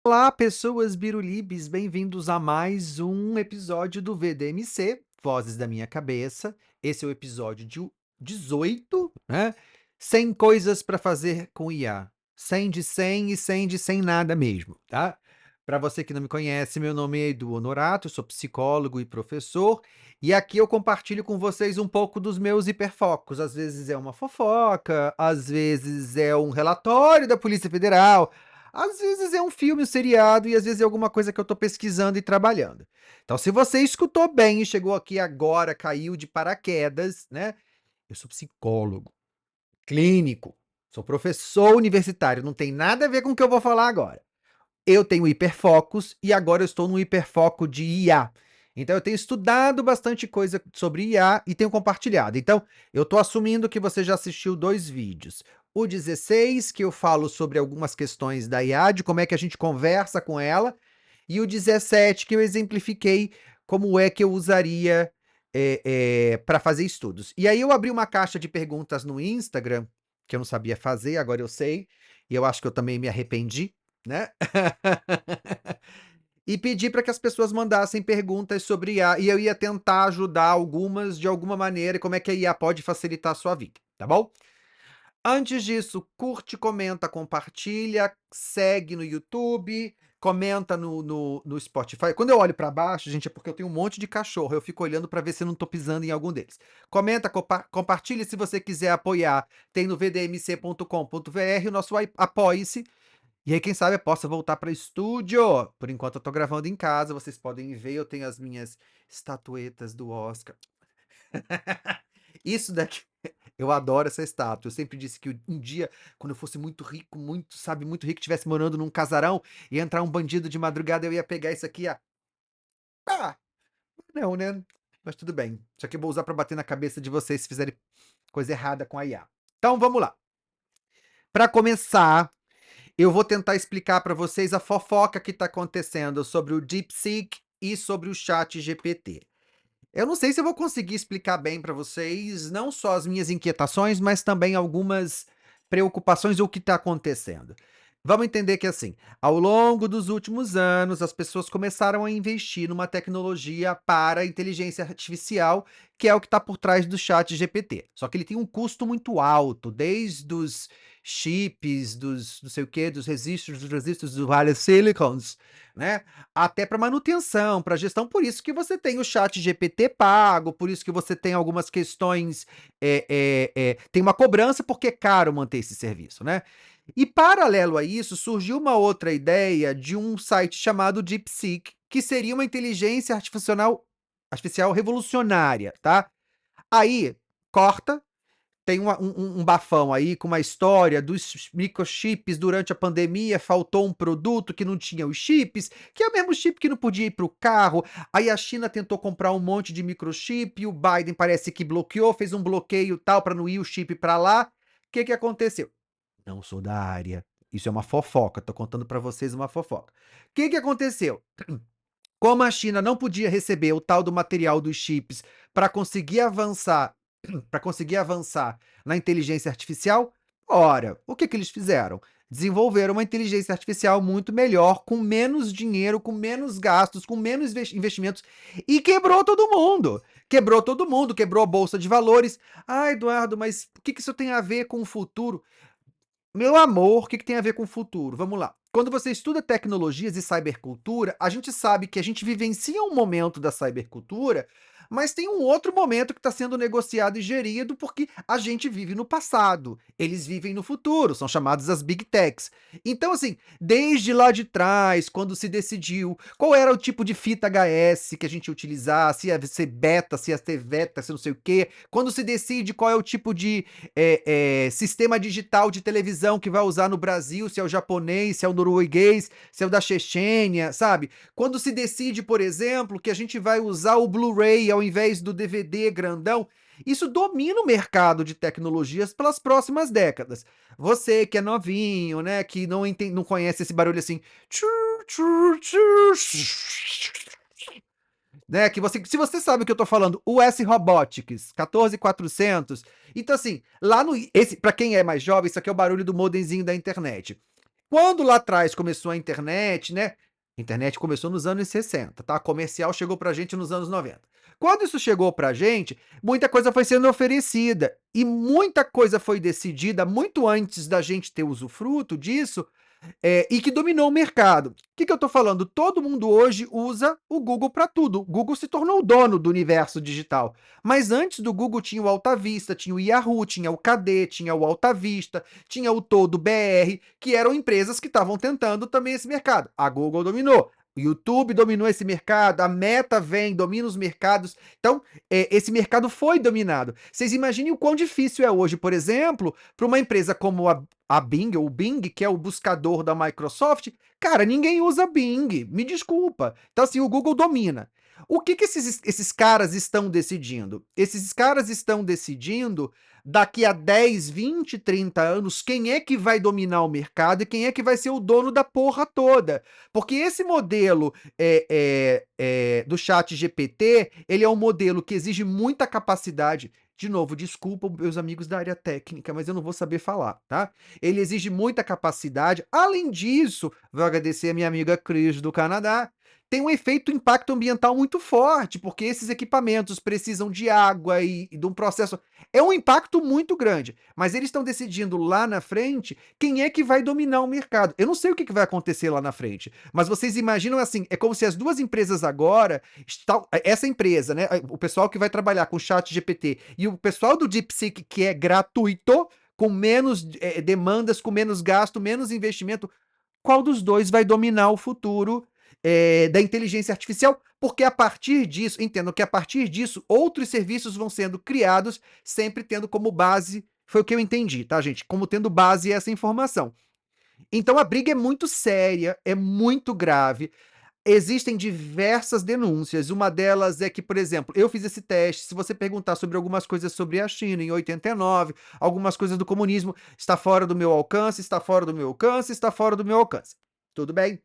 Olá, pessoas birulibes, bem-vindos a mais um episódio do VDMC, Vozes da Minha Cabeça. Esse é o episódio de 18, né? 100 coisas para fazer com IA. 100 de 100 e 100 de 100 nada mesmo, tá? Para você que não me conhece, meu nome é Edu Honorato, eu sou psicólogo e professor, e aqui eu compartilho com vocês um pouco dos meus hiperfocos. Às vezes é uma fofoca, às vezes é um relatório da Polícia Federal, às vezes é um filme, um seriado, e às vezes é alguma coisa que eu tô pesquisando e trabalhando. Então, se você escutou bem e chegou aqui agora, caiu de paraquedas, né? Eu sou psicólogo, clínico, sou professor universitário, não tem nada a ver com o que eu vou falar agora. Eu tenho hiperfocos e agora eu estou no hiperfoco de IA. Então, eu tenho estudado bastante coisa sobre IA e tenho compartilhado. Então, eu estou assumindo que você já assistiu 2 vídeos. O 16, que eu falo sobre algumas questões da IA, de como é que a gente conversa com ela, e o 17, que eu exemplifiquei como é que eu usaria para fazer estudos. E aí eu abri uma caixa de perguntas no Instagram, que eu não sabia fazer, agora eu sei, e eu acho que eu também me arrependi, né? E pedi para que as pessoas mandassem perguntas sobre IA, e eu ia tentar ajudar algumas de alguma maneira, e como é que a IA pode facilitar a sua vida, tá bom? Antes disso, curte, comenta, compartilha, segue no YouTube, comenta no Spotify. Quando eu olho para baixo, gente, é porque eu tenho um monte de cachorro, eu fico olhando para ver se eu não tô pisando em algum deles. Comenta, compartilha se você quiser apoiar, tem no vdmc.com.br o nosso apoie-se. E aí, quem sabe eu possa voltar para estúdio. Por enquanto eu tô gravando em casa, vocês podem ver, eu tenho as minhas estatuetas do Oscar. Isso daqui, eu adoro essa estátua. Eu sempre disse que um dia, quando eu fosse muito rico, muito, sabe, muito rico, estivesse morando num casarão e entrar um bandido de madrugada, eu ia pegar isso aqui, ó. Ah, não, né? Mas tudo bem. Isso aqui eu vou usar para bater na cabeça de vocês se fizerem coisa errada com a IA. Então vamos lá. Para começar, eu vou tentar explicar para vocês a fofoca que está acontecendo sobre o DeepSeek e sobre o ChatGPT. Eu não sei se eu vou conseguir explicar bem para vocês, não só as minhas inquietações, mas também algumas preocupações ou o que está acontecendo. Vamos entender que, assim, ao longo dos últimos anos, as pessoas começaram a investir numa tecnologia para a inteligência artificial, que é o que está por trás do chat GPT. Só que ele tem um custo muito alto, desde os chips, dos não sei o quê, dos resistors do Vale Silicons, né? Até para manutenção, para gestão, por isso que você tem o chat GPT pago, por isso que você tem algumas questões, tem uma cobrança, porque é caro manter esse serviço, né? E paralelo a isso, surgiu uma outra ideia de um site chamado DeepSeek, que seria uma inteligência artificial revolucionária, tá? Aí, corta, tem um bafão aí com uma história dos microchips durante a pandemia, faltou um produto que não tinha os chips, que é o mesmo chip que não podia ir para o carro. Aí a China tentou comprar um monte de microchip, o Biden parece que bloqueou, fez um bloqueio tal para não ir o chip para lá. O que que aconteceu? Não sou da área. Isso é uma fofoca, tô contando para vocês uma fofoca. O que que aconteceu? Como a China não podia receber o tal do material dos chips para conseguir avançar, para conseguir avançar na inteligência artificial, ora, o que que eles fizeram? Desenvolveram uma inteligência artificial muito melhor, com menos dinheiro, com menos gastos, com menos investimentos, e quebrou todo mundo. Quebrou todo mundo, quebrou a bolsa de valores. Ah, Eduardo, mas o que que isso tem a ver com o futuro? Meu amor, o que que tem a ver com o futuro? Vamos lá. Quando você estuda tecnologias e cybercultura, a gente sabe que a gente vivencia um momento da cybercultura, mas tem um outro momento que está sendo negociado e gerido porque a gente vive no passado, eles vivem no futuro, são chamados as Big Techs. Então, assim, desde lá de trás, quando se decidiu qual era o tipo de fita HS que a gente ia utilizar, se ia ser beta, se ia ser veta, se não sei o quê, quando se decide qual é o tipo de sistema digital de televisão que vai usar no Brasil, se é o japonês, se é o norueguês, se é o da Chechênia, sabe? Quando se decide, por exemplo, que a gente vai usar o Blu-ray ao invés do DVD grandão, isso domina o mercado de tecnologias pelas próximas décadas. Você que é novinho, né, que não, não conhece esse barulho assim, né, que você se você sabe o que eu tô falando, o S Robotics, 14.400. Então assim, lá no esse para quem é mais jovem, isso aqui é o barulho do modemzinho da internet. Quando lá atrás começou a internet, né, a internet começou nos anos 60, tá, comercial chegou pra gente nos anos 90. Quando isso chegou pra gente, muita coisa foi sendo oferecida, e muita coisa foi decidida muito antes da gente ter usufruto disso, e que dominou o mercado. O que eu estou falando? Todo mundo hoje usa o Google para tudo. O Google se tornou o dono do universo digital. Mas antes do Google tinha o Alta Vista, tinha o Yahoo, tinha o KD, tinha o Alta Vista, tinha o Todo BR, que eram empresas que estavam tentando também esse mercado. A Google dominou. O YouTube dominou esse mercado, a Meta vem, domina os mercados. Então, esse mercado foi dominado. Vocês imaginem o quão difícil é hoje, por exemplo, para uma empresa como a Bing, ou o Bing, que é o buscador da Microsoft, cara, ninguém usa Bing, me desculpa. Então, assim, o Google domina. O que esses caras estão decidindo? Esses caras estão decidindo, daqui a 10, 20, 30 anos, quem é que vai dominar o mercado e quem é que vai ser o dono da porra toda. Porque esse modelo do chat GPT, ele é um modelo que exige muita capacidade. De novo, desculpa meus amigos da área técnica, mas eu não vou saber falar, tá? Ele exige muita capacidade. Além disso, vou agradecer a minha amiga Cris do Canadá, tem um efeito impacto ambiental muito forte, porque esses equipamentos precisam de água e de um processo. É um impacto muito grande, mas eles estão decidindo lá na frente quem é que vai dominar o mercado. Eu não sei o que vai acontecer lá na frente, mas vocês imaginam assim, é como se as duas empresas agora, essa empresa, né, o pessoal que vai trabalhar com chat GPT e o pessoal do DeepSeek, que é gratuito, com menos demandas, com menos gasto, menos investimento, qual dos dois vai dominar o futuro da inteligência artificial? Porque a partir disso, entendo que a partir disso, outros serviços vão sendo criados, sempre tendo como base, foi o que eu entendi, tá, gente? Como tendo base essa informação. Então a briga é muito séria, é muito grave. Existem diversas denúncias. Uma delas é que, por exemplo, eu fiz esse teste. Se você perguntar sobre algumas coisas sobre a China em 89, algumas coisas do comunismo, está fora do meu alcance, está fora do meu alcance, está fora do meu alcance. Tudo bem?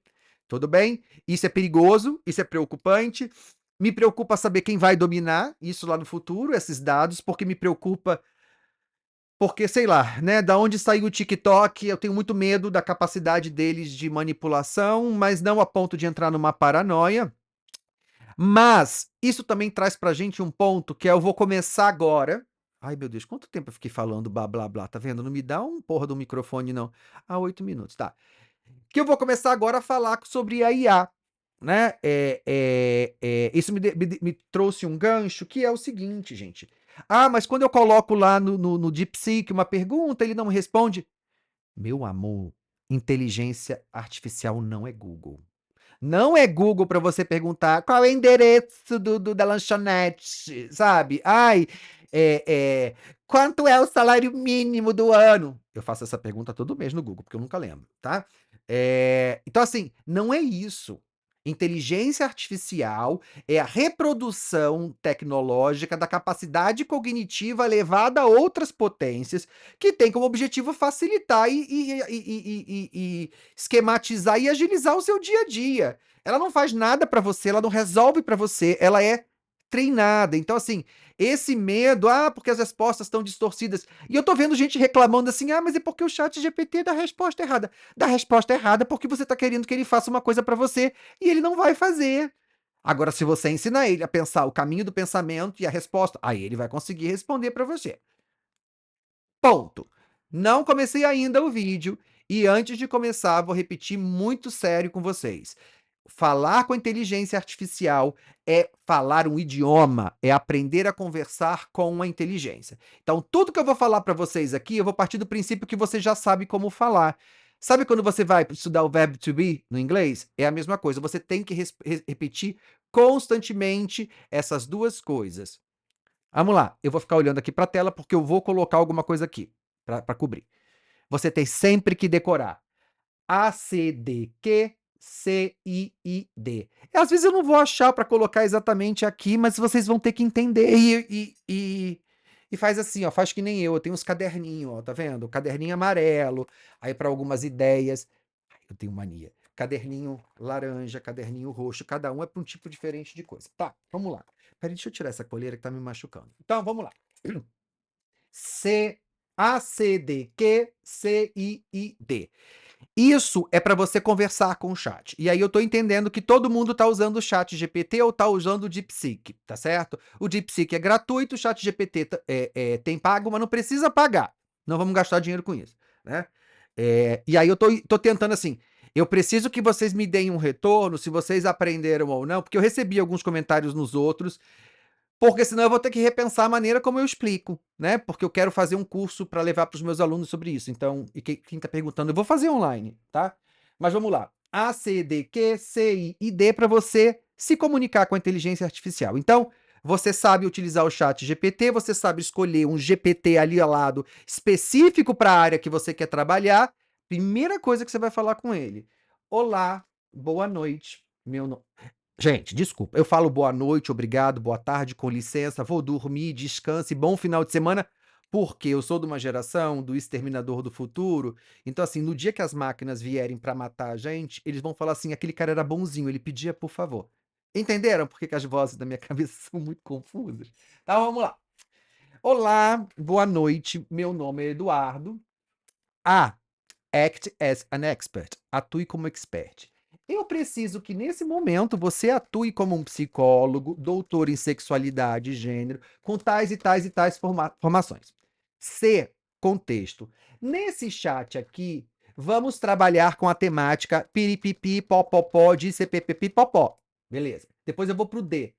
Tudo bem? Isso é perigoso, isso é preocupante. Me preocupa saber quem vai dominar isso lá no futuro, esses dados, porque me preocupa porque, sei lá, né, da onde saiu o TikTok, eu tenho muito medo da capacidade deles de manipulação, mas não a ponto de entrar numa paranoia. Mas isso também traz pra gente um ponto que eu vou começar agora. Ai, meu Deus, quanto tempo eu fiquei falando blá blá blá, tá vendo? Não me dá um porra do microfone, não. Ah, 8 minutos, tá. Que eu vou começar agora a falar sobre a IA, né? Isso me trouxe um gancho que é o seguinte, gente. Ah, mas quando eu coloco lá no DeepSeek uma pergunta, ele não me responde. Meu amor, inteligência artificial não é Google. Não é Google para você perguntar qual é o endereço da lanchonete, sabe? Ai, é, é, quanto é o salário mínimo do ano? Eu faço essa pergunta todo mês no Google, porque eu nunca lembro, tá? Então, assim, não é isso. Inteligência artificial é a reprodução tecnológica da capacidade cognitiva elevada a outras potências, que tem como objetivo facilitar e esquematizar e agilizar o seu dia a dia. Ela não faz nada para você, ela não resolve para você, ela é treinada. Então, assim, esse medo, porque as respostas estão distorcidas. E eu tô vendo gente reclamando assim, mas é porque o chat GPT dá a resposta errada. Dá a resposta errada porque você tá querendo que ele faça uma coisa para você e ele não vai fazer. Agora, se você ensinar ele a pensar o caminho do pensamento e a resposta, aí ele vai conseguir responder para você. Ponto. Não comecei ainda o vídeo e antes de começar, vou repetir muito sério com vocês. Falar com a inteligência artificial é falar um idioma, é aprender a conversar com a inteligência. Então, tudo que eu vou falar para vocês aqui, eu vou partir do princípio que você já sabe como falar. Sabe quando você vai estudar o verbo to be no inglês? É a mesma coisa, você tem que repetir constantemente essas duas coisas. Vamos lá, eu vou ficar olhando aqui para a tela porque eu vou colocar alguma coisa aqui para cobrir. Você tem sempre que decorar. ACDQ, CIID. Às vezes eu não vou achar para colocar exatamente aqui, mas vocês vão ter que entender e faz assim, ó, faz que nem eu tenho uns caderninhos, ó, tá vendo? Caderninho amarelo, aí para algumas ideias. Ai, eu tenho mania. caderninho laranja, caderninho roxo, cada um é para um tipo diferente de coisa. Tá, vamos lá. Espera, deixa eu tirar essa coleira que tá me machucando. Então, vamos lá. C, A, C, D, Q, C, I, D. Isso é para você conversar com o chat. E aí eu tô entendendo que todo mundo tá usando o chat GPT ou tá usando o DeepSeek, tá certo? O DeepSeek é gratuito, o chat GPT tem pago, mas não precisa pagar. Não vamos gastar dinheiro com isso, né? E aí eu tô tentando assim, eu preciso que vocês me deem um retorno, se vocês aprenderam ou não, porque eu recebi alguns comentários nos outros, porque senão eu vou ter que repensar a maneira como eu explico, né? Porque eu quero fazer um curso para levar para os meus alunos sobre isso. Então, e quem está perguntando, eu vou fazer online, tá? Mas vamos lá. A, C, D, Q, C, I e D para você se comunicar com a inteligência artificial. Então, você sabe utilizar o chat GPT, você sabe escolher um GPT ali ao lado específico para a área que você quer trabalhar. Primeira coisa que você vai falar com ele. Olá, boa noite. Meu nome. Gente, desculpa, eu falo boa noite, obrigado, boa tarde, com licença, vou dormir, descanse, bom final de semana, porque eu sou de uma geração do Exterminador do Futuro, então assim, no dia que as máquinas vierem pra matar a gente, eles vão falar assim: "Aquele cara era bonzinho, ele pedia por favor". Entenderam por que as vozes da minha cabeça são muito confusas? Então vamos lá. Olá, boa noite, meu nome é Eduardo. Ah, Act as an expert. Atue como expert. Eu preciso que nesse momento você atue como um psicólogo, doutor em sexualidade e gênero, com tais e tais e tais formações. C, contexto. Nesse chat aqui, vamos trabalhar com a temática piripipi, popopó, de CPPP, popó. Beleza. Depois eu vou pro D,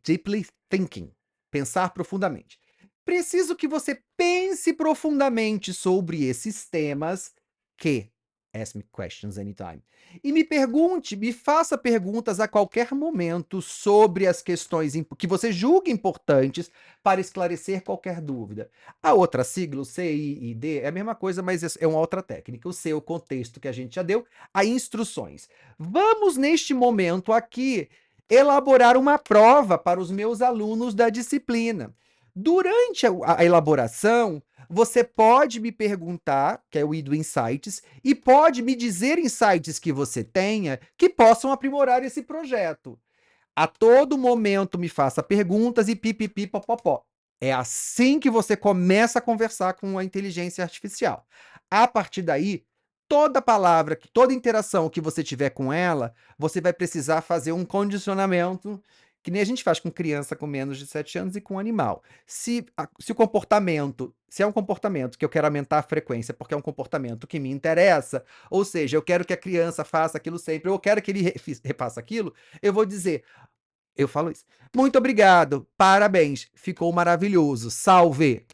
deeply thinking, pensar profundamente. Preciso que você pense profundamente sobre esses temas que ask me questions anytime. E me faça perguntas a qualquer momento sobre as questões que você julga importantes para esclarecer qualquer dúvida. A outra sigla, o C, I e D, é a mesma coisa, mas é uma outra técnica. O C é o contexto que a gente já deu, a instruções. Vamos, neste momento aqui, elaborar uma prova para os meus alunos da disciplina. Durante a elaboração, você pode me perguntar, que é o I do Insights, e pode me dizer insights que você tenha que possam aprimorar esse projeto. A todo momento me faça perguntas e pipipi popopó. É assim que você começa a conversar com a inteligência artificial. A partir daí, toda palavra, toda interação que você tiver com ela, você vai precisar fazer um condicionamento, que nem a gente faz com criança com menos de 7 anos e com animal. Se o comportamento, se é um comportamento que eu quero aumentar a frequência porque é um comportamento que me interessa, ou seja, eu quero que a criança faça aquilo sempre, ou eu quero que ele refaça aquilo, eu vou dizer, eu falo isso. Muito obrigado, parabéns, ficou maravilhoso, salve.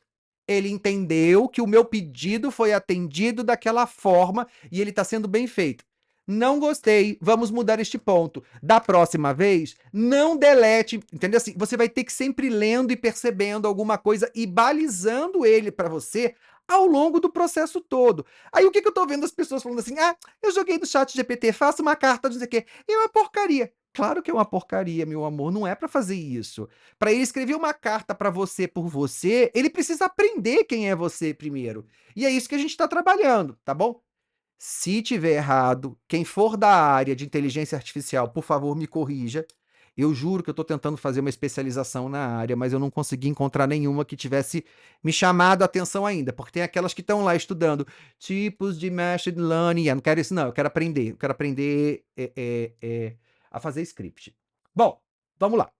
Ele entendeu que o meu pedido foi atendido daquela forma e ele está sendo bem feito. Não gostei, vamos mudar este ponto. Da próxima vez, não delete, entendeu? Assim, você vai ter que sempre lendo e percebendo alguma coisa e balizando ele para você ao longo do processo todo. Aí o que, que eu tô vendo as pessoas falando assim: ah, eu joguei no chat GPT, faça uma carta, não sei o quê. E é uma porcaria. Claro que é uma porcaria, meu amor, não é para fazer isso. Para ele escrever uma carta para você por você, ele precisa aprender quem é você primeiro. E é isso que a gente está trabalhando, tá bom? Se tiver errado, quem for da área de inteligência artificial, por favor, me corrija. Eu juro que eu estou tentando fazer uma especialização na área, mas eu não consegui encontrar nenhuma que tivesse me chamado a atenção ainda, porque tem aquelas que estão lá estudando tipos de machine learning. Eu não quero isso, não. Eu quero aprender a fazer script. Bom, vamos lá.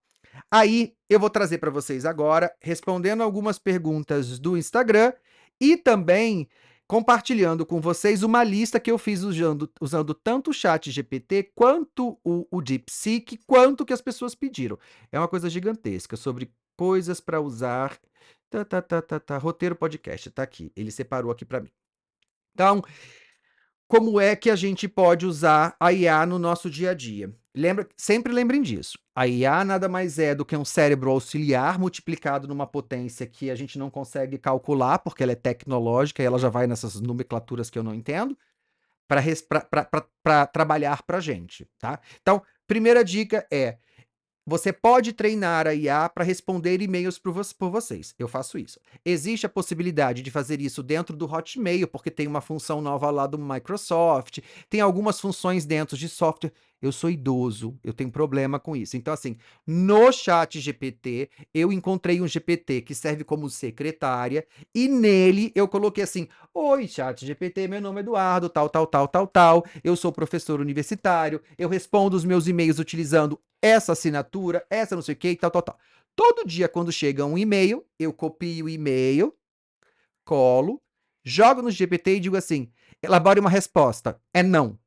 Aí eu vou trazer para vocês agora, respondendo algumas perguntas do Instagram e também compartilhando com vocês uma lista que eu fiz usando tanto o chat GPT, quanto o DeepSeek, quanto o que as pessoas pediram. É uma coisa gigantesca sobre coisas para usar. Roteiro podcast, tá aqui. Ele separou aqui para mim. Então, como é que a gente pode usar a IA no nosso dia a dia? Sempre lembrem disso. A IA nada mais é do que um cérebro auxiliar multiplicado numa potência que a gente não consegue calcular, porque ela é tecnológica e ela já vai nessas nomenclaturas que eu não entendo, para trabalhar para a gente, tá? Então, primeira dica é: Você pode treinar a IA para responder e-mails por vocês. Eu faço isso. Existe a possibilidade de fazer isso dentro do Hotmail, porque tem uma função nova lá do Microsoft, tem algumas funções dentro de software. Eu sou idoso, eu tenho problema com isso. Então, assim, no chat GPT, eu encontrei um GPT que serve como secretária, e nele eu coloquei assim: oi, chat GPT, meu nome é Eduardo, tal, tal, tal, tal, tal. Eu sou professor universitário, eu respondo os meus e-mails utilizando essa assinatura, essa não sei o que, tal, tal, tal. Todo dia, quando chega um e-mail, eu copio o e-mail, colo, jogo no GPT e digo assim: elabore uma resposta. É não.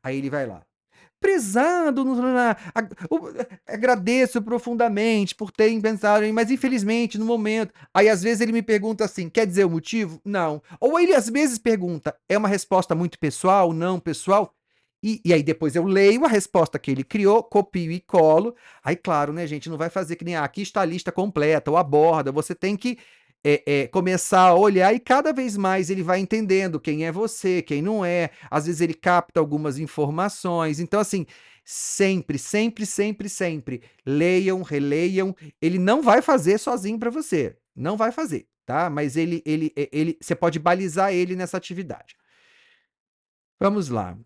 Aí ele vai lá. Prezado, agradeço profundamente por terem pensado em, mas infelizmente no momento. Aí às vezes ele me pergunta assim: quer dizer o motivo? Não. Ou ele às vezes pergunta: é uma resposta muito pessoal? Não, pessoal? E aí depois eu leio a resposta que ele criou, copio e colo. Aí, claro, né, gente, não vai fazer que nem aqui está a lista completa ou a borda. Você tem que começar a olhar e cada vez mais ele vai entendendo quem é você, quem não é. Às vezes ele capta algumas informações. Então, assim, sempre, sempre, sempre, sempre leiam, releiam. Ele não vai fazer sozinho para você. Não vai fazer, tá? Mas você pode balizar ele nessa atividade. Vamos lá.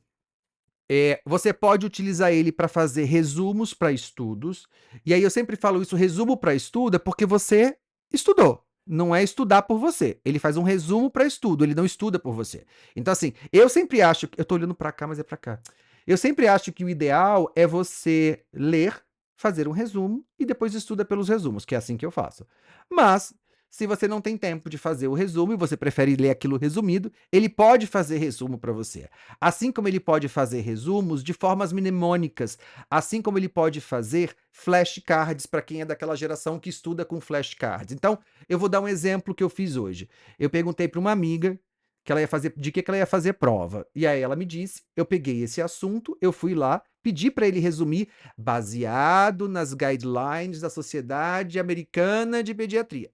Você pode utilizar ele para fazer resumos para estudos, e aí eu sempre falo isso, resumo para estudo, é porque você estudou, não é estudar por você. Ele faz um resumo para estudo, ele não estuda por você. Então, assim, eu sempre acho, eu tô olhando para cá, mas é para cá. Eu sempre acho que o ideal é você ler, fazer um resumo e depois estuda pelos resumos, que é assim que eu faço. Mas se você não tem tempo de fazer o resumo e você prefere ler aquilo resumido, ele pode fazer resumo para você. Assim como ele pode fazer resumos de formas mnemônicas, assim como ele pode fazer flashcards para quem é daquela geração que estuda com flashcards. Então, eu vou dar um exemplo que eu fiz hoje. Eu perguntei para uma amiga que ela ia fazer, de que ela ia fazer prova. E aí ela me disse, eu peguei esse assunto, eu fui lá, pedi para ele resumir baseado nas guidelines da Sociedade Americana de Pediatria.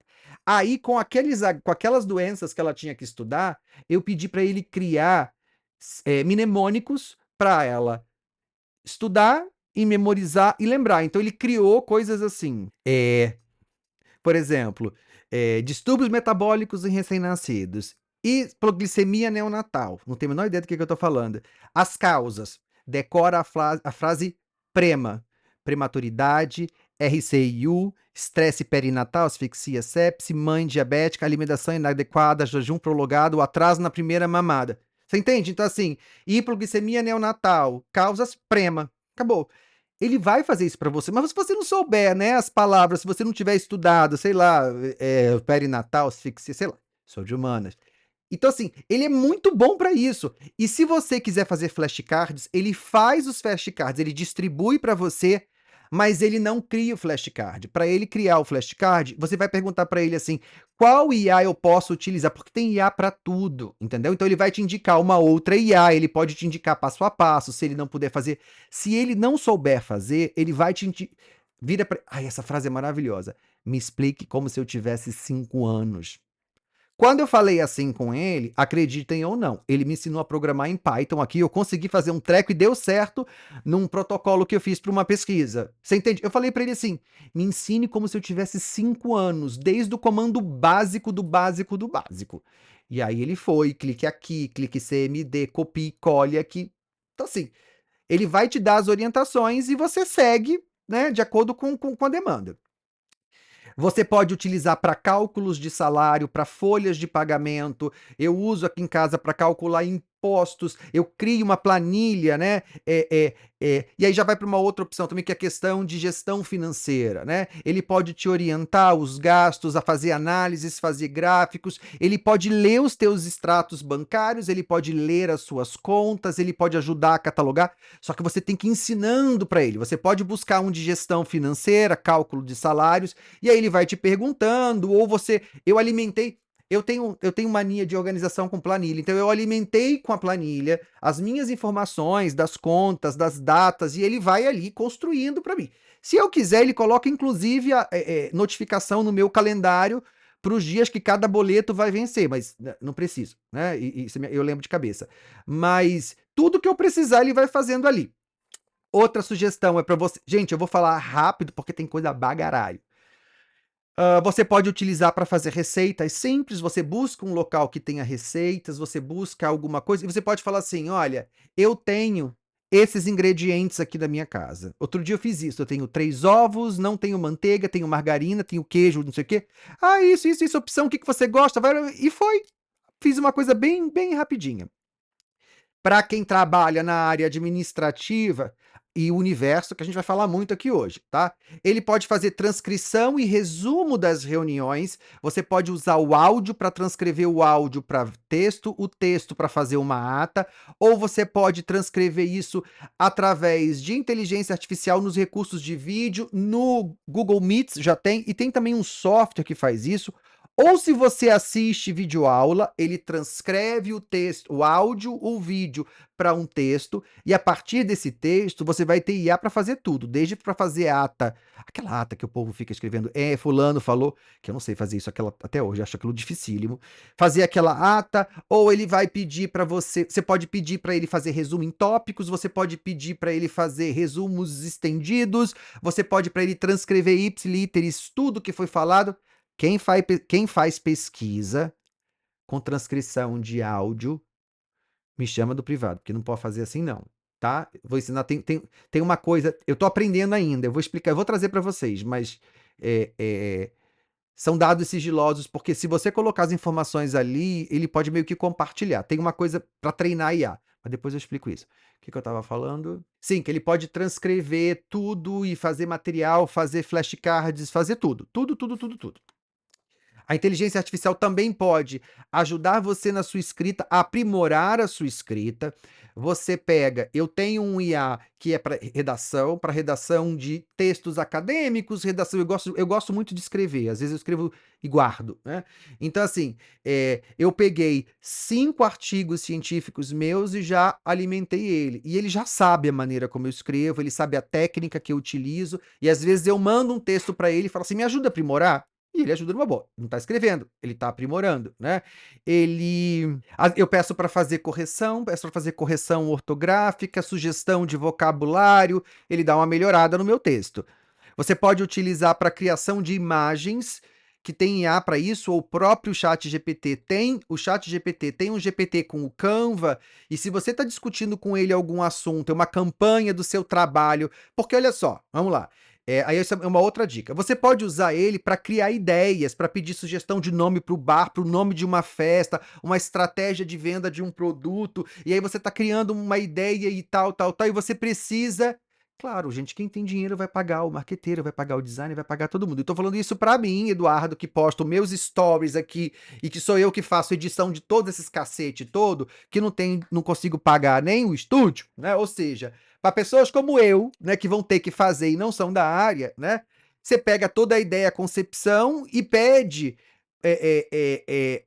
Aí, com aquelas doenças que ela tinha que estudar, eu pedi para ele criar mnemônicos para ela estudar e memorizar e lembrar. Então ele criou coisas assim, por exemplo, distúrbios metabólicos em recém-nascidos, hipoglicemia neonatal, não tenho a menor ideia do que eu estou falando. As causas, decora a frase PREMA, prematuridade, RCIU, estresse perinatal, asfixia, sepse, mãe diabética, alimentação inadequada, jejum prolongado, atraso na primeira mamada. Você entende? Então, assim, hipoglicemia neonatal, causas PREMA. Acabou. Ele vai fazer isso para você, mas se você não souber, né, as palavras, se você não tiver estudado, sei lá, perinatal, asfixia, sei lá, sou de humanas. Então, assim, ele é muito bom para isso. E se você quiser fazer flashcards, ele faz os flashcards, ele distribui para você, mas ele não cria o flashcard. Para ele criar o flashcard, você vai perguntar para ele assim: qual IA eu posso utilizar? Porque tem IA para tudo, entendeu? Então ele vai te indicar uma outra IA, ele pode te indicar passo a passo, se ele não puder fazer. Se ele não souber fazer, ele vai vira para. Ai, essa frase é maravilhosa. Me explique como se eu tivesse 5 anos. Quando eu falei assim com ele, acreditem ou não, ele me ensinou a programar em Python aqui, eu consegui fazer um treco e deu certo num protocolo que eu fiz para uma pesquisa. Você entende? Eu falei para ele assim: me ensine como se eu tivesse 5 anos, desde o comando básico do básico do básico. E aí ele foi, clique aqui, clique CMD, copie, colhe aqui. Então, assim, ele vai te dar as orientações e você segue, né, de acordo com a demanda. Você pode utilizar para cálculos de salário, para folhas de pagamento. Eu uso aqui em casa para calcular impostos. Eu crio uma planilha, né? E aí já vai para uma outra opção também, que é a questão de gestão financeira, né? Ele pode te orientar os gastos, a fazer análises, fazer gráficos. Ele pode ler os teus extratos bancários, ele pode ler as suas contas, ele pode ajudar a catalogar. Só que você tem que ir ensinando para ele. Você pode buscar um de gestão financeira, cálculo de salários, e aí ele vai te perguntando, ou você, eu tenho mania de organização com planilha, então eu alimentei com a planilha as minhas informações das contas, das datas, e ele vai ali construindo para mim. Se eu quiser, ele coloca inclusive a notificação no meu calendário para os dias que cada boleto vai vencer, mas não preciso, né? Isso eu lembro de cabeça. Mas tudo que eu precisar, ele vai fazendo ali. Outra sugestão é para você, gente, eu vou falar rápido porque tem coisa bagaralho. Você pode utilizar para fazer receitas simples, você busca um local que tenha receitas, você busca alguma coisa e você pode falar assim: "Olha, eu tenho esses ingredientes aqui da minha casa. Outro dia eu fiz isso, eu tenho 3 ovos, não tenho manteiga, tenho margarina, tenho queijo, não sei o quê. Ah, isso, opção, o que que você gosta?" Vai e foi. Fiz uma coisa bem rapidinha. Para quem trabalha na área administrativa e universo, que a gente vai falar muito aqui hoje, tá? Ele pode fazer transcrição e resumo das reuniões. Você pode usar o áudio para transcrever o áudio para texto, o texto para fazer uma ata, ou você pode transcrever isso através de inteligência artificial nos recursos de vídeo, no Google Meets já tem, e tem também um software que faz isso. Ou se você assiste videoaula, ele transcreve o texto, o áudio ou o vídeo para um texto, e a partir desse texto você vai ter IA para fazer tudo, desde para fazer ata, aquela ata que o povo fica escrevendo, fulano falou, que eu não sei fazer isso até hoje, acho aquilo dificílimo. Fazer aquela ata, ou ele vai pedir para você pode pedir para ele fazer resumo em tópicos, você pode pedir para ele fazer resumos estendidos, você pode para ele transcrever ipsiliteris tudo que foi falado. Quem faz pesquisa com transcrição de áudio, me chama do privado, porque não pode fazer assim não, tá? Vou ensinar, tem uma coisa, eu tô aprendendo ainda, eu vou explicar, eu vou trazer para vocês, mas são dados sigilosos, porque se você colocar as informações ali, ele pode meio que compartilhar. Tem uma coisa para treinar IA, mas depois eu explico isso. O que eu estava falando? Sim, que ele pode transcrever tudo e fazer material, fazer flashcards, fazer tudo. Tudo. A inteligência artificial também pode ajudar você na sua escrita, aprimorar a sua escrita. Você pega, eu tenho um IA que é para redação de textos acadêmicos, redação, eu gosto muito de escrever, às vezes eu escrevo e guardo, né? Então, assim, eu peguei 5 artigos científicos meus e já alimentei ele. E ele já sabe a maneira como eu escrevo, ele sabe a técnica que eu utilizo, e às vezes eu mando um texto para ele e falo assim: "Me ajuda a aprimorar?" E ele ajuda numa boa. Não está escrevendo, ele está aprimorando, né? Eu peço para fazer correção, peço para fazer correção ortográfica, sugestão de vocabulário, ele dá uma melhorada no meu texto. Você pode utilizar para criação de imagens, que tem IA para isso, ou o próprio ChatGPT tem. O ChatGPT tem um GPT com o Canva, e se você está discutindo com ele algum assunto, é uma campanha do seu trabalho, porque olha só, vamos lá. Aí essa é uma outra dica. Você pode usar ele para criar ideias, para pedir sugestão de nome para o bar, para o nome de uma festa, uma estratégia de venda de um produto, e aí você está criando uma ideia e tal, e você precisa. Claro, gente, quem tem dinheiro vai pagar o marqueteiro, vai pagar o designer, vai pagar todo mundo. Eu tô falando isso para mim, Eduardo, que posto meus stories aqui e que sou eu que faço edição de todos esses cacete todo, que não consigo pagar nem o estúdio, né? Ou seja, para pessoas como eu, né, que vão ter que fazer e não são da área, né? Você pega toda a ideia, a concepção e pede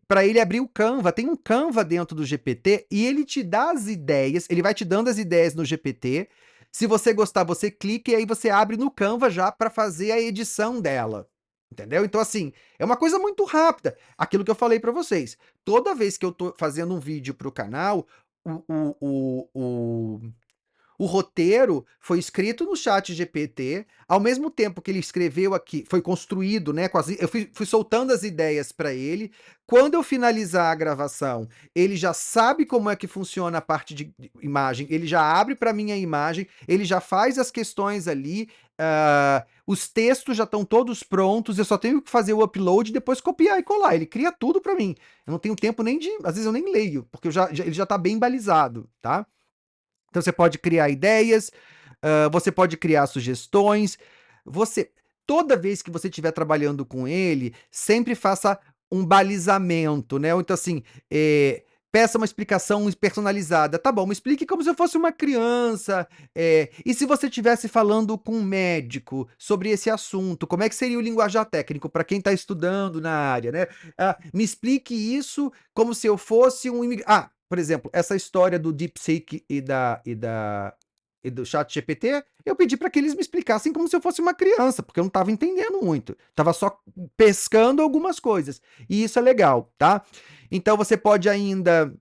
para ele abrir o Canva. Tem um Canva dentro do GPT e ele te dá as ideias, ele vai te dando as ideias no GPT. Se você gostar, você clica e aí você abre no Canva já para fazer a edição dela. Entendeu? Então, assim, é uma coisa muito rápida. Aquilo que eu falei para vocês. Toda vez que eu tô fazendo um vídeo para o canal, o, o, o, o roteiro foi escrito no chat GPT, ao mesmo tempo que ele escreveu aqui, foi construído, né? Eu fui soltando as ideias para ele. Quando eu finalizar a gravação, ele já sabe como é que funciona a parte de imagem, ele já abre para mim a imagem, ele já faz as questões ali, os textos já estão todos prontos, eu só tenho que fazer o upload e depois copiar e colar. Ele cria tudo para mim. Eu não tenho tempo nem de. Às vezes eu nem leio, porque ele já está bem balizado, tá? Então você pode criar ideias, você pode criar sugestões. Você, toda vez que você estiver trabalhando com ele, sempre faça um balizamento, né? Ou então assim, peça uma explicação personalizada. Tá bom, me explique como se eu fosse uma criança. E se você estivesse falando com um médico sobre esse assunto, como é que seria o linguajar técnico para quem está estudando na área, né? Me explique isso como se eu fosse um imigrante. Por exemplo, essa história do DeepSeek e do ChatGPT, eu pedi para que eles me explicassem como se eu fosse uma criança, porque eu não estava entendendo muito. Estava só pescando algumas coisas. E isso é legal, tá? Então você pode ainda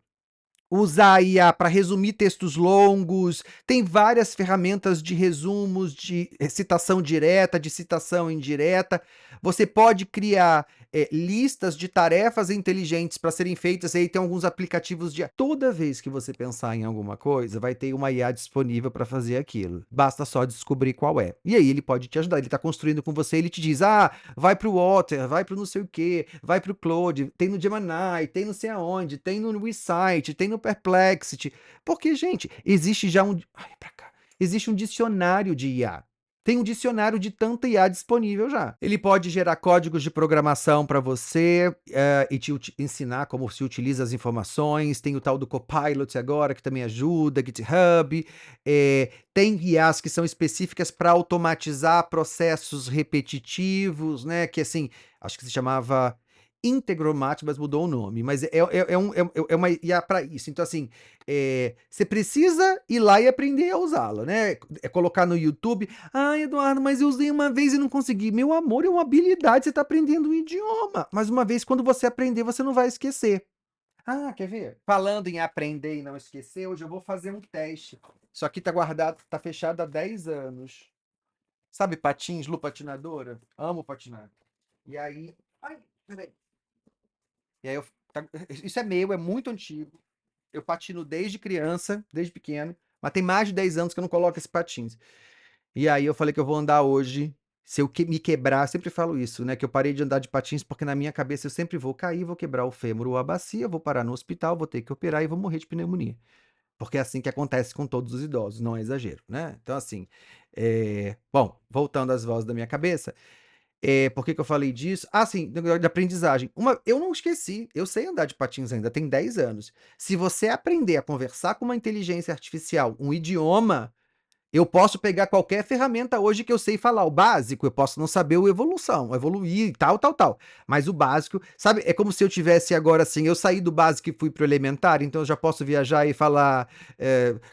usar a IA para resumir textos longos, tem várias ferramentas de resumos, de citação direta, de citação indireta. Você pode criar listas de tarefas inteligentes para serem feitas, e aí tem alguns aplicativos de. Toda vez que você pensar em alguma coisa, vai ter uma IA disponível para fazer aquilo. Basta só descobrir qual é. E aí ele pode te ajudar. Ele está construindo com você, ele te diz: ah, vai para o Water, vai para o não sei o quê, vai para o Claude, tem no Gemini, tem não sei aonde, tem no Recite, tem no Perplexity. Porque, gente, existe já um. Ai, pra cá. Existe um dicionário de IA. Tem um dicionário de tanta IA disponível já. Ele pode gerar códigos de programação para você e te ensinar como se utiliza as informações. Tem o tal do Copilot agora, que também ajuda, GitHub. Tem IAs que são específicas para automatizar processos repetitivos, né? Que assim, acho que se chamava Integromat, mas mudou o nome. Mas é uma IA para isso. Então, assim, você precisa ir lá e aprender a usá-la, né? É colocar no YouTube. Ah, Eduardo, mas eu usei uma vez e não consegui. Meu amor, é uma habilidade, você está aprendendo um idioma. Mas uma vez, quando você aprender, você não vai esquecer. Ah, quer ver? Falando em aprender e não esquecer, hoje eu vou fazer um teste. Isso aqui tá guardado, tá fechado há 10 anos. Sabe patins, Lu patinadora? Amo patinar. E aí. Ai, peraí. E aí isso é meu, é muito antigo. Eu patino desde criança, desde pequeno, mas tem mais de 10 anos que eu não coloco esse patins. E aí eu falei que eu vou andar hoje. Se eu me quebrar, eu sempre falo isso, né? Que eu parei de andar de patins porque na minha cabeça eu sempre vou cair, vou quebrar o fêmur ou a bacia, vou parar no hospital, vou ter que operar e vou morrer de pneumonia. Porque é assim que acontece com todos os idosos, não é exagero, né? Então, assim, bom, voltando às vozes da minha cabeça, por que que eu falei disso? Ah, sim, de aprendizagem. Eu não esqueci, eu sei andar de patins ainda, tem 10 anos. Se você aprender a conversar com uma inteligência artificial, um idioma, eu posso pegar qualquer ferramenta hoje que eu sei falar. O básico, eu posso não saber o evolução, evoluir e tal, tal, tal. Mas o básico, sabe, é como se eu tivesse agora assim, eu saí do básico e fui pro elementar, então eu já posso viajar e falar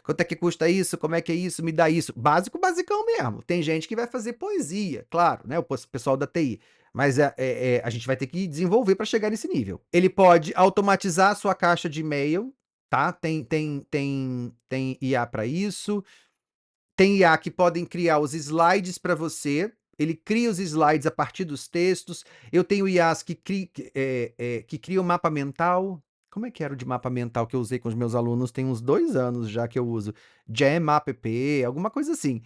quanto é que custa isso, como é que é isso, me dá isso. Básico, basicão mesmo. Tem gente que vai fazer poesia, claro, né? O pessoal da TI. Mas a gente vai ter que desenvolver para chegar nesse nível. Ele pode automatizar a sua caixa de e-mail, tá? Tem IA para isso. Tem IA que podem criar os slides para você. Ele cria os slides a partir dos textos. Eu tenho IAs que criam mapa mental. Como é que era o de mapa mental que eu usei com os meus alunos? Tem uns 2 anos já que eu uso. Jam alguma coisa assim.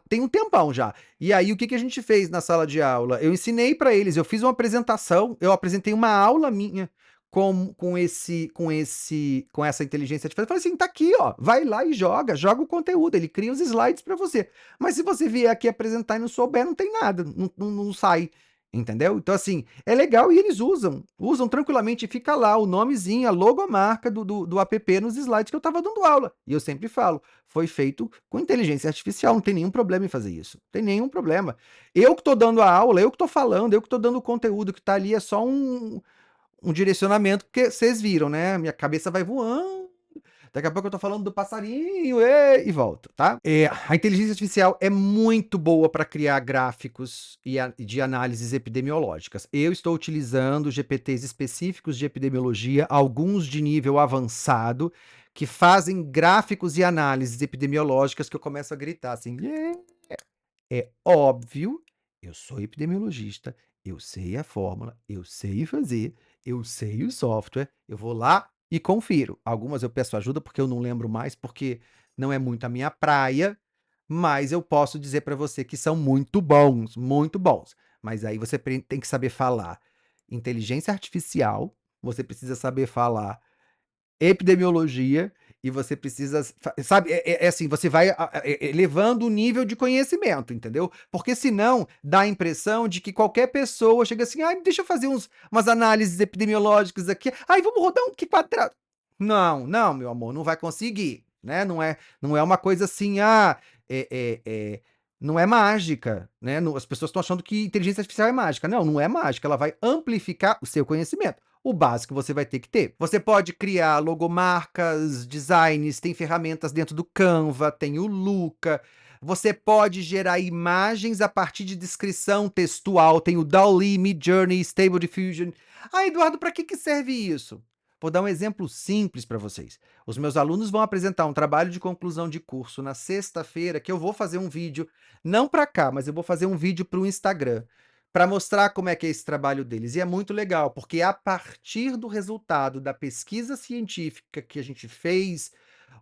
Tem um tempão já. E aí, o que que a gente fez na sala de aula? Eu ensinei para eles, eu fiz uma apresentação, eu apresentei uma aula minha com essa inteligência artificial. Eu falei assim, tá aqui, ó, vai lá e joga o conteúdo, ele cria os slides para você. Mas se você vier aqui apresentar e não souber, não tem nada, não sai, entendeu? Então, assim, é legal e eles usam tranquilamente, fica lá o nomezinho, a logomarca do app nos slides que eu tava dando aula. E eu sempre falo, foi feito com inteligência artificial, não tem nenhum problema em fazer isso, não tem nenhum problema. Eu que tô dando a aula, eu que tô falando, eu que tô dando o conteúdo, que tá ali é só um direcionamento, porque vocês viram, né? Minha cabeça vai voando. Daqui a pouco eu tô falando do passarinho e volto, tá? A inteligência artificial é muito boa para criar gráficos de análises epidemiológicas. Eu estou utilizando GPTs específicos de epidemiologia, alguns de nível avançado, que fazem gráficos e análises epidemiológicas que eu começo a gritar assim. "Yeah!" É óbvio, eu sou epidemiologista, eu sei a fórmula, eu sei fazer, eu sei o software, eu vou lá e confiro. Algumas eu peço ajuda porque eu não lembro mais, porque não é muito a minha praia, mas eu posso dizer para você que são muito bons, muito bons. Mas aí você tem que saber falar inteligência artificial, você precisa saber falar epidemiologia e você precisa, sabe, assim, você vai elevando o nível de conhecimento, entendeu? Porque senão dá a impressão de que qualquer pessoa chega assim, ai, deixa eu fazer umas análises epidemiológicas aqui, ai, vamos rodar um que quadrado. Não, não, meu amor, não vai conseguir, né? Não é uma coisa assim, é, é, é, não é mágica, né? As pessoas estão achando que inteligência artificial é mágica. Não, não é mágica, ela vai amplificar o seu conhecimento. O básico você vai ter que ter. Você pode criar logomarcas, designs, tem ferramentas dentro do Canva, tem o Luca. Você pode gerar imagens a partir de descrição textual, tem o DALL-E, Midjourney, Stable Diffusion. Ah, Eduardo, para que serve isso? Vou dar um exemplo simples para vocês. Os meus alunos vão apresentar um trabalho de conclusão de curso na sexta-feira, que eu vou fazer um vídeo, não para cá, mas eu vou fazer um vídeo para o Instagram, para mostrar como é que é esse trabalho deles. E é muito legal, porque a partir do resultado da pesquisa científica que a gente fez,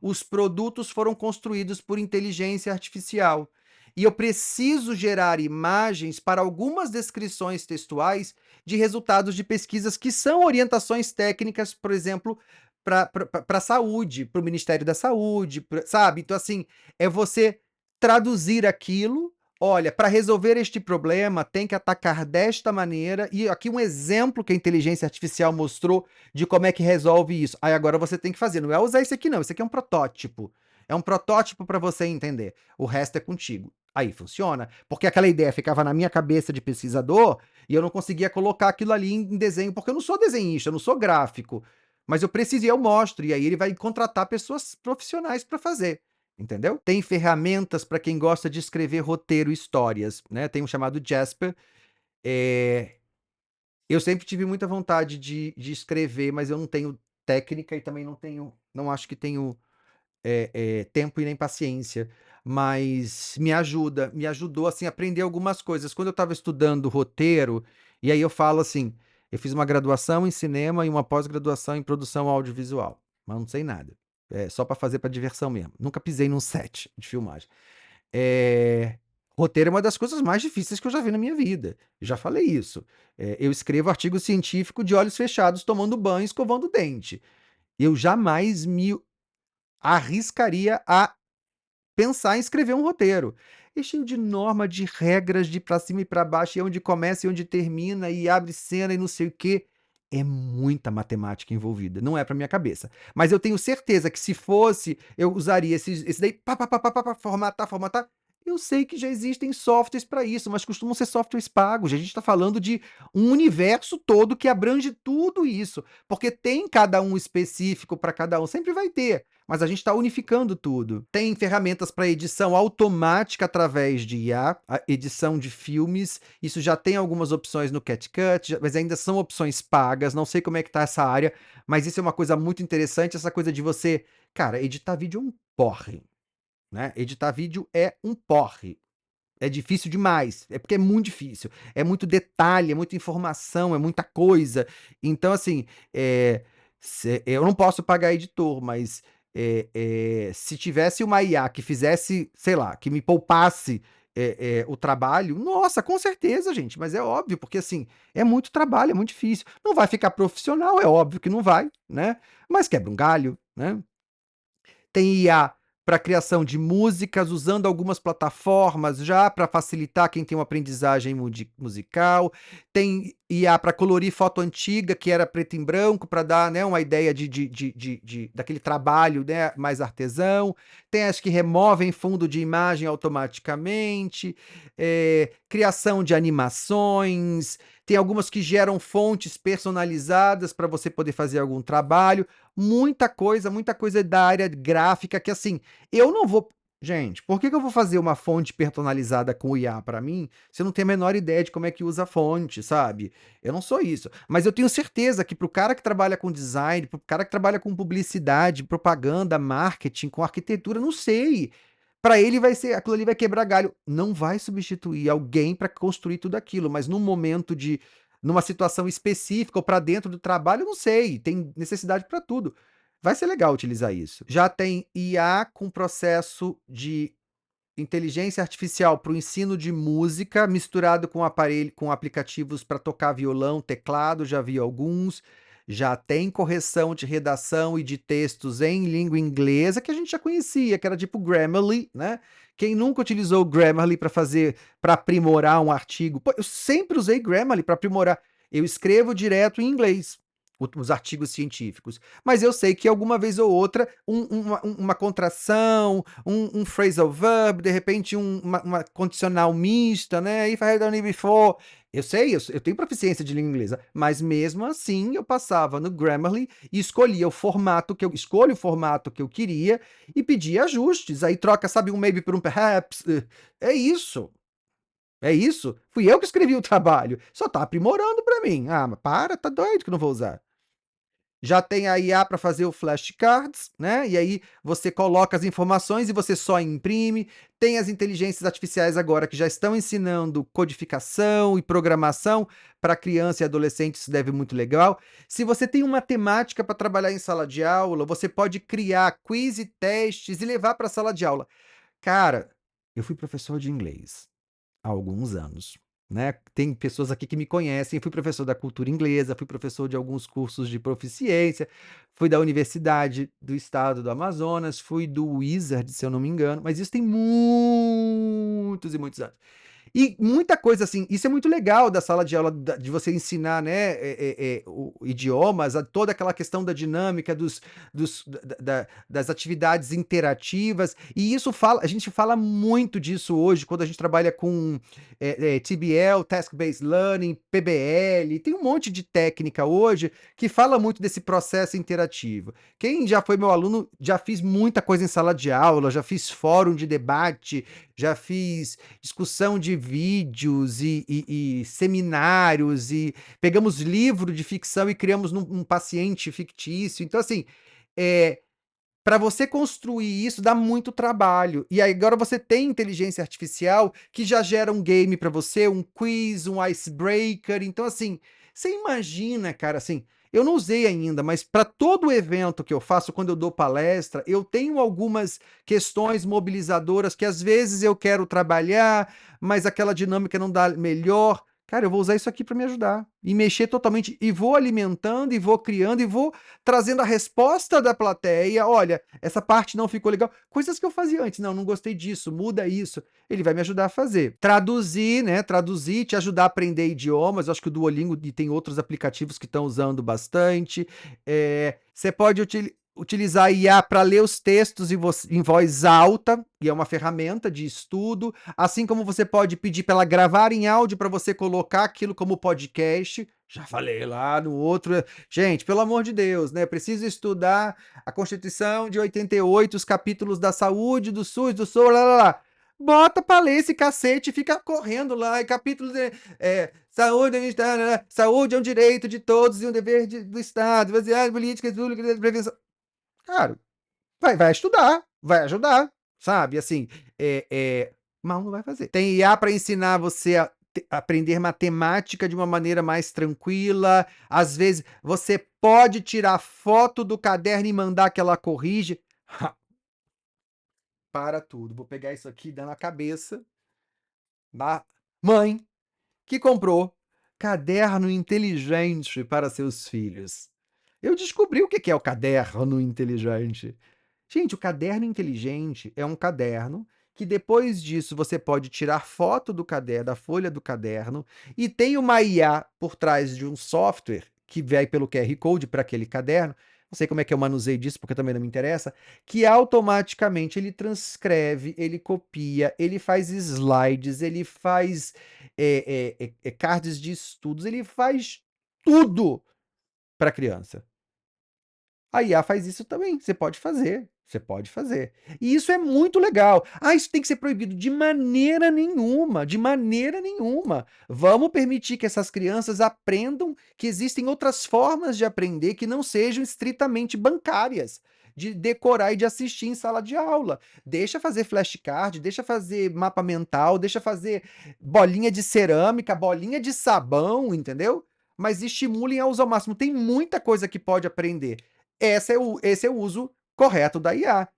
os produtos foram construídos por inteligência artificial. E eu preciso gerar imagens para algumas descrições textuais de resultados de pesquisas que são orientações técnicas, por exemplo, para a saúde, para o Ministério da Saúde, sabe? Então, assim, é você traduzir aquilo. Olha, para resolver este problema, tem que atacar desta maneira. E aqui um exemplo que a inteligência artificial mostrou de como é que resolve isso. Aí agora você tem que fazer. Não é usar isso aqui, não. Isso aqui é um protótipo. É um protótipo para você entender. O resto é contigo. Aí funciona. Porque aquela ideia ficava na minha cabeça de pesquisador e eu não conseguia colocar aquilo ali em desenho, porque eu não sou desenhista, eu não sou gráfico. Mas eu preciso e eu mostro. E aí ele vai contratar pessoas profissionais para fazer. Entendeu? Tem ferramentas para quem gosta de escrever roteiro, histórias, né? Tem um chamado Jasper. Eu sempre tive muita vontade de escrever, mas eu não tenho técnica e também não acho que tenho tempo e nem paciência, mas me ajudou, assim, a aprender algumas coisas. Quando eu estava estudando roteiro, e aí eu falo assim, eu fiz uma graduação em cinema e uma pós-graduação em produção audiovisual, mas não sei nada. É só para fazer para diversão mesmo. Nunca pisei num set de filmagem. Eh, Roteiro é uma das coisas mais difíceis que eu já vi na minha vida. Já falei isso. Eu escrevo artigo científico de olhos fechados, tomando banho, escovando o dente. Eu jamais me arriscaria a pensar em escrever um roteiro. É cheio de norma, de regras, de pra cima e pra baixo, e onde começa e onde termina, e abre cena e não sei o quê. É muita matemática envolvida, não é pra minha cabeça. Mas eu tenho certeza que se fosse, eu usaria esse daí, pá, pá, pá, pá, pá, pá, formatar, formatar. Eu sei que já existem softwares para isso, mas costumam ser softwares pagos. A gente está falando de um universo todo que abrange tudo isso, porque tem cada um específico para cada um, sempre vai ter. Mas a gente está unificando tudo. Tem ferramentas para edição automática através de IA, a edição de filmes. Isso já tem algumas opções no CapCut, mas ainda são opções pagas. Não sei como é que tá essa área, mas isso é uma coisa muito interessante, essa coisa de você, cara, editar vídeo é um porre, né? Editar vídeo é um porre. É difícil demais, é porque é muito difícil. É muito detalhe, é muita informação, é muita coisa. Então, assim, eu não posso pagar editor, mas se tivesse uma IA que fizesse, sei lá, que me poupasse o trabalho, nossa, com certeza, gente, mas é óbvio, porque assim, é muito trabalho, é muito difícil. Não vai ficar profissional, é óbvio que não vai, né? Mas quebra um galho, né? Tem IA para criação de músicas, usando algumas plataformas já para facilitar quem tem uma aprendizagem musical. Tem IA para colorir foto antiga, que era preto e branco, para dar, né, uma ideia daquele trabalho, né, mais artesão. Tem as que removem fundo de imagem automaticamente. Criação de animações. Tem algumas que geram fontes personalizadas para você poder fazer algum trabalho. Muita coisa da área gráfica que, assim, eu não vou. Gente, por que eu vou fazer uma fonte personalizada com o IA para mim, se eu não tenho a menor ideia de como é que usa a fonte, sabe? Eu não sou isso. Mas eu tenho certeza que pro cara que trabalha com design, pro cara que trabalha com publicidade, propaganda, marketing, com arquitetura, não sei. Para ele vai ser, aquilo ali vai quebrar galho. Não vai substituir alguém para construir tudo aquilo, mas num momento de numa situação específica ou para dentro do trabalho, não sei, tem necessidade para tudo. Vai ser legal utilizar isso. Já tem IA com processo de inteligência artificial para o ensino de música, misturado com aparelho, com aplicativos para tocar violão, teclado, já vi alguns. Já tem correção de redação e de textos em língua inglesa, que a gente já conhecia, que era tipo Grammarly, né? Quem nunca utilizou o Grammarly para aprimorar um artigo? Pô, eu sempre usei Grammarly para aprimorar. Eu escrevo direto em inglês os artigos científicos, mas eu sei que alguma vez ou outra uma contração, um phrasal verb, de repente uma condicional mista, né? If I had done it before. Eu sei, eu tenho proficiência de língua inglesa, mas mesmo assim eu passava no Grammarly e escolho o formato que eu queria e pedia ajustes. Aí troca, sabe, um maybe por um perhaps. É isso. É isso. Fui eu que escrevi o trabalho. Só tá aprimorando para mim. Ah, mas para, tá doido que eu não vou usar. já tem a IA para fazer o flashcards, né, e aí você coloca as informações e você só imprime. Tem as inteligências artificiais agora que já estão ensinando codificação e programação para criança e adolescente, isso deve muito legal. Se você tem uma temática para trabalhar em sala de aula, você pode criar quiz e testes e levar para a sala de aula. Cara, eu fui professor de inglês há alguns anos, né. Tem pessoas aqui que me conhecem, fui professor da cultura inglesa, fui professor de alguns cursos de proficiência, fui da Universidade do Estado do Amazonas, fui do Wizard, se eu não me engano, mas isso tem muitos e muitos anos. E muita coisa assim, isso é muito legal da sala de aula, de você ensinar, né, idiomas, toda aquela questão da dinâmica das atividades interativas, e isso a gente fala muito disso hoje quando a gente trabalha com TBL, Task Based Learning, PBL, tem um monte de técnica hoje que fala muito desse processo interativo. Quem já foi meu aluno, já fiz muita coisa em sala de aula, já fiz fórum de debate, já fiz discussão de vídeos e seminários, e pegamos livro de ficção e criamos um paciente fictício. Então, assim, eh, para você construir isso dá muito trabalho. E aí agora você tem inteligência artificial que já gera um game para você, um quiz, um icebreaker. Então, assim, você imagina, cara, assim, eu não usei ainda, mas para todo evento que eu faço, quando eu dou palestra, eu tenho algumas questões mobilizadoras que às vezes eu quero trabalhar, mas aquela dinâmica não dá melhor. Cara, eu vou usar isso aqui para me ajudar e mexer totalmente, e vou alimentando, e vou criando, e vou trazendo a resposta da plateia. Olha, essa parte não ficou legal. Coisas que eu fazia antes. Não, não gostei disso, muda isso. Ele vai me ajudar a fazer. Traduzir, né? Traduzir, te ajudar a aprender idiomas. Eu acho que o Duolingo e tem outros aplicativos que estão usando bastante. Você pode utilizar a IA para ler os textos em voz alta, e é uma ferramenta de estudo, assim como você pode pedir para ela gravar em áudio para você colocar aquilo como podcast. Já falei lá no outro. Gente, pelo amor de Deus, né? Preciso estudar a Constituição de 88, os capítulos da saúde, do SUS, do SOR, lá, lá, lá. Bota pra ler esse cacete e fica correndo lá, e capítulo de saúde, saúde é um direito de todos e um dever do Estado, baseado em políticas públicas de prevenção. Cara, vai estudar, vai ajudar, sabe? Assim, mal não vai fazer. Tem IA para ensinar você a aprender matemática de uma maneira mais tranquila. Às vezes, você pode tirar foto do caderno e mandar que ela corrige. Para tudo. Vou pegar isso aqui e dar na cabeça da mãe que comprou caderno inteligente para seus filhos. Eu descobri o que é o caderno inteligente. Gente, o caderno inteligente é um caderno que depois disso você pode tirar foto do caderno, da folha do caderno, e tem uma IA por trás de um software que vai pelo QR Code para aquele caderno. Não sei como é que eu manuseio disso, porque também não me interessa, que automaticamente ele transcreve, ele copia, ele faz slides, ele faz cards de estudos, ele faz tudo para a criança. A IA faz isso também, você pode fazer, você pode fazer. E isso é muito legal. Ah, isso tem que ser proibido? De maneira nenhuma, de maneira nenhuma. Vamos permitir que essas crianças aprendam que existem outras formas de aprender que não sejam estritamente bancárias, de decorar e de assistir em sala de aula. Deixa fazer flashcard, deixa fazer mapa mental, deixa fazer bolinha de cerâmica, bolinha de sabão, entendeu? Mas estimulem a usar ao máximo. Tem muita coisa que pode aprender. Esse é o uso correto da IA.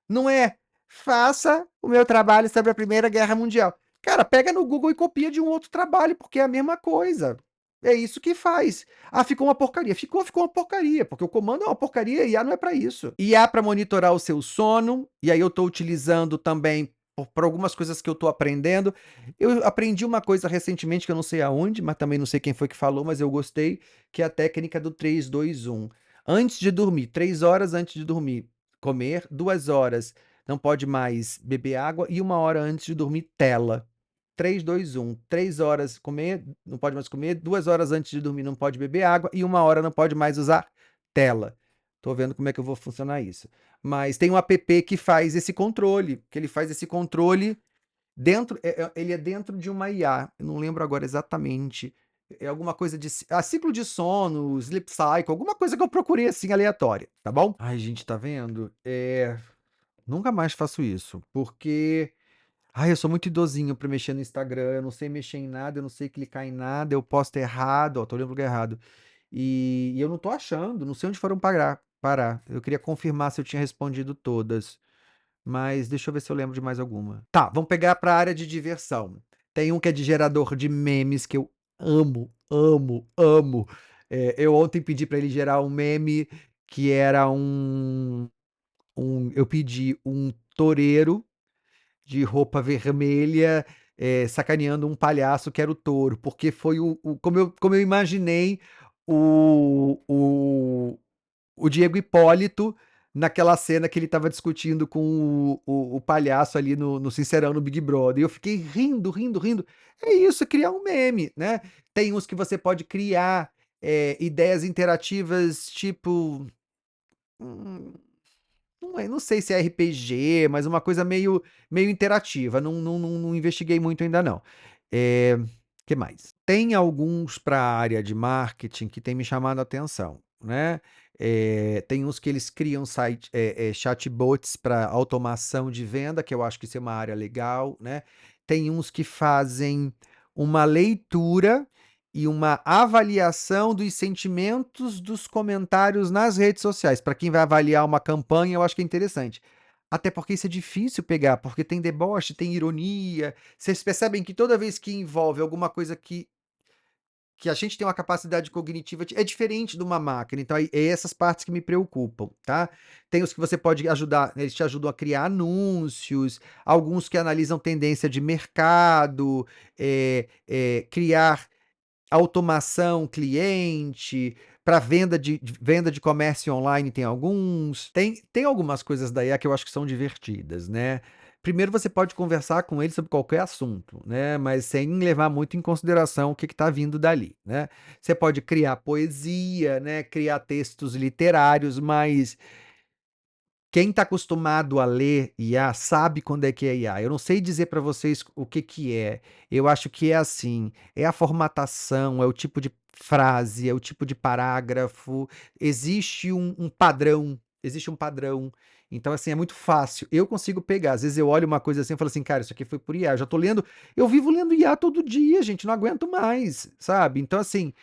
Não é, faça o meu trabalho sobre a Primeira Guerra Mundial. Cara, pega no Google e copia de um outro trabalho, porque é a mesma coisa. É isso que faz. Ah, ficou uma porcaria. Ficou uma porcaria, porque o comando é uma porcaria e IA não é para isso. IA para monitorar o seu sono, e aí eu estou utilizando também por algumas coisas que eu estou aprendendo. Eu aprendi uma coisa recentemente que eu não sei aonde, mas também não sei quem foi que falou, mas eu gostei, que é a técnica do 3-2-1. Antes de dormir, 3 horas antes de dormir, comer, 2 horas não pode mais beber água, e 1 hora antes de dormir, tela. 3-2-1. 3 horas comer, não pode mais comer, 2 horas antes de dormir não pode beber água, e 1 hora não pode mais usar tela. Tô vendo como é que eu vou funcionar isso. Mas tem um app que faz esse controle, que ele faz esse controle dentro, ele é dentro de uma IA, eu não lembro agora exatamente É alguma coisa de ciclo de sono, sleep cycle, alguma coisa que eu procurei, assim, aleatória, tá bom? Ai, gente, tá vendo? Nunca mais faço isso, porque, ai, eu sou muito idosinho pra mexer no Instagram, eu não sei mexer em nada, eu não sei clicar em nada, eu posto errado, ó, tô olhando pro lugar errado. E eu não tô achando, não sei onde foram parar. Eu queria confirmar se eu tinha respondido todas, mas deixa eu ver se eu lembro de mais alguma. Tá, vamos pegar pra área de diversão. Tem um que é de gerador de memes que eu amo, amo, amo. Eu ontem pedi pra ele gerar um meme que era eu pedi um toureiro de roupa vermelha, sacaneando um palhaço que era o touro, porque foi como eu imaginei o o Diego Hipólito naquela cena que ele estava discutindo com o palhaço ali no Sincerão, no Big Brother. E eu fiquei rindo, rindo, rindo. É isso, é criar um meme, né? Tem uns que você pode criar ideias interativas, tipo. hum, não sei se é RPG, mas uma coisa meio interativa. Não investiguei muito ainda não. Que mais? Tem alguns para a área de marketing que tem me chamado a atenção, né? Tem uns que eles criam chatbots para automação de venda, que eu acho que isso é uma área legal, né? Tem uns que fazem uma leitura e uma avaliação dos sentimentos dos comentários nas redes sociais. Para quem vai avaliar uma campanha, eu acho que é interessante. Até porque isso é difícil pegar, porque tem deboche, tem ironia. Vocês percebem que toda vez que envolve alguma coisa que a gente tem uma capacidade cognitiva é diferente de uma máquina. Então, é essas partes que me preocupam, tá? Tem os que você pode ajudar, eles te ajudam a criar anúncios, alguns que analisam tendência de mercado, criar automação cliente, para venda de comércio online tem alguns. Tem algumas coisas da IA que eu acho que são divertidas, né. Primeiro você pode conversar com ele sobre qualquer assunto, né, mas sem levar muito em consideração o que está vindo dali, né. Você pode criar poesia, né, criar textos literários, mas quem está acostumado a ler IA sabe quando é que é IA. Eu não sei dizer para vocês o que que é. Eu acho que é assim, é a formatação, é o tipo de frase, é o tipo de parágrafo. Existe um padrão. Então, assim, é muito fácil. Eu consigo pegar. Às vezes eu olho uma coisa assim e falo assim, cara, isso aqui foi por IA. Eu já tô lendo, eu vivo lendo IA todo dia, gente, não aguento mais, sabe? Então, assim,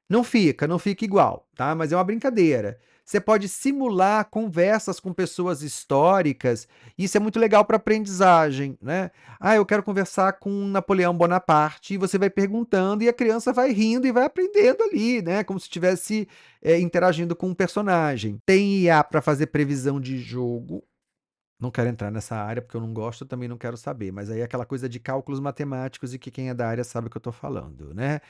não fica igual, tá? Mas é uma brincadeira. Você pode simular conversas com pessoas históricas, isso é muito legal para aprendizagem, né? Ah, eu quero conversar com Napoleão Bonaparte, e você vai perguntando e a criança vai rindo e vai aprendendo ali, né? Como se estivesse interagindo com um personagem. Tem IA para fazer previsão de jogo. Não quero entrar nessa área porque eu não gosto, também não quero saber, mas aí é aquela coisa de cálculos matemáticos e que quem é da área sabe o que eu estou falando, né?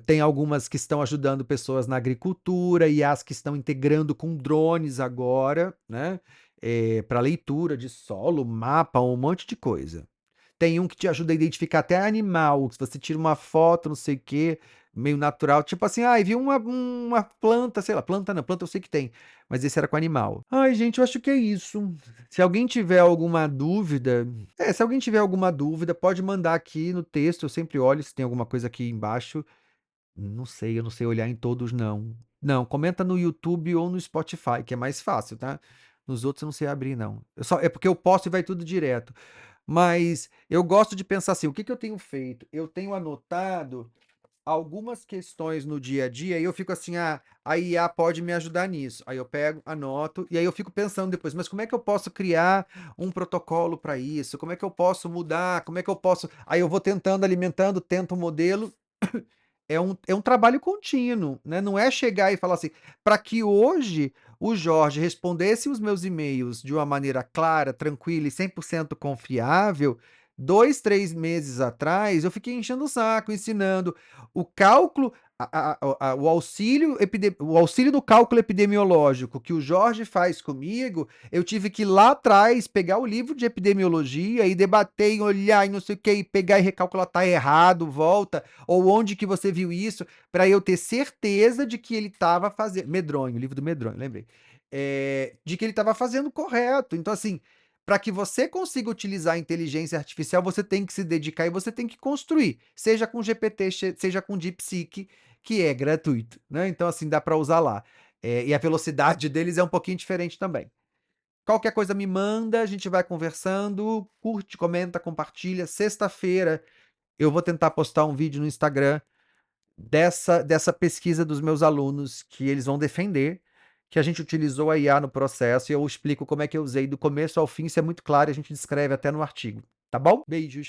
Tem algumas que estão ajudando pessoas na agricultura e as que estão integrando com drones agora, né? Para leitura de solo, mapa, um monte de coisa. Tem um que te ajuda a identificar até animal. Se você tira uma foto, não sei o quê, meio natural, tipo assim, ai, vi uma planta, sei lá, planta não, planta eu sei que tem, mas esse era com animal. Ai, gente, eu acho que é isso. Se alguém tiver alguma dúvida, se alguém tiver alguma dúvida, pode mandar aqui no texto, eu sempre olho se tem alguma coisa aqui embaixo. Não sei, eu não sei olhar em todos, não. Não, comenta no YouTube ou no Spotify, que é mais fácil, tá? Nos outros eu não sei abrir, não. É porque eu posto e vai tudo direto. Mas eu gosto de pensar assim, o que que eu tenho feito? Eu tenho anotado algumas questões no dia a dia e eu fico assim, a IA pode me ajudar nisso. Aí eu pego, anoto e aí eu fico pensando depois, mas como é que eu posso criar um protocolo para isso? Como é que eu posso mudar? Como é que eu posso? Aí eu vou tentando, alimentando, tento um modelo. É um trabalho contínuo, né? Não é chegar e falar assim, para que hoje o Jorge respondesse os meus e-mails de uma maneira clara, tranquila e 100% confiável, 2, 3 meses atrás, eu fiquei enchendo o saco, ensinando o cálculo, o auxílio do cálculo epidemiológico que o Jorge faz comigo, eu tive que ir lá atrás pegar o livro de epidemiologia e debater, e olhar e não sei o que, e pegar e recalcular, tá errado, volta, ou onde que você viu isso, para eu ter certeza de que ele estava fazendo. Medronho, o livro do Medronho, lembrei. De que ele estava fazendo correto. Então, assim, Para que você consiga utilizar a inteligência artificial, você tem que se dedicar e você tem que construir, seja com GPT, seja com DeepSeek, que é gratuito, né, então assim, dá para usar lá. E a velocidade deles é um pouquinho diferente também. Qualquer coisa me manda, a gente vai conversando, curte, comenta, compartilha. Sexta-feira eu vou tentar postar um vídeo no Instagram dessa pesquisa dos meus alunos, que eles vão defender que a gente utilizou a IA no processo, e eu explico como é que eu usei do começo ao fim, isso é muito claro e a gente descreve até no artigo, tá bom? Beijos.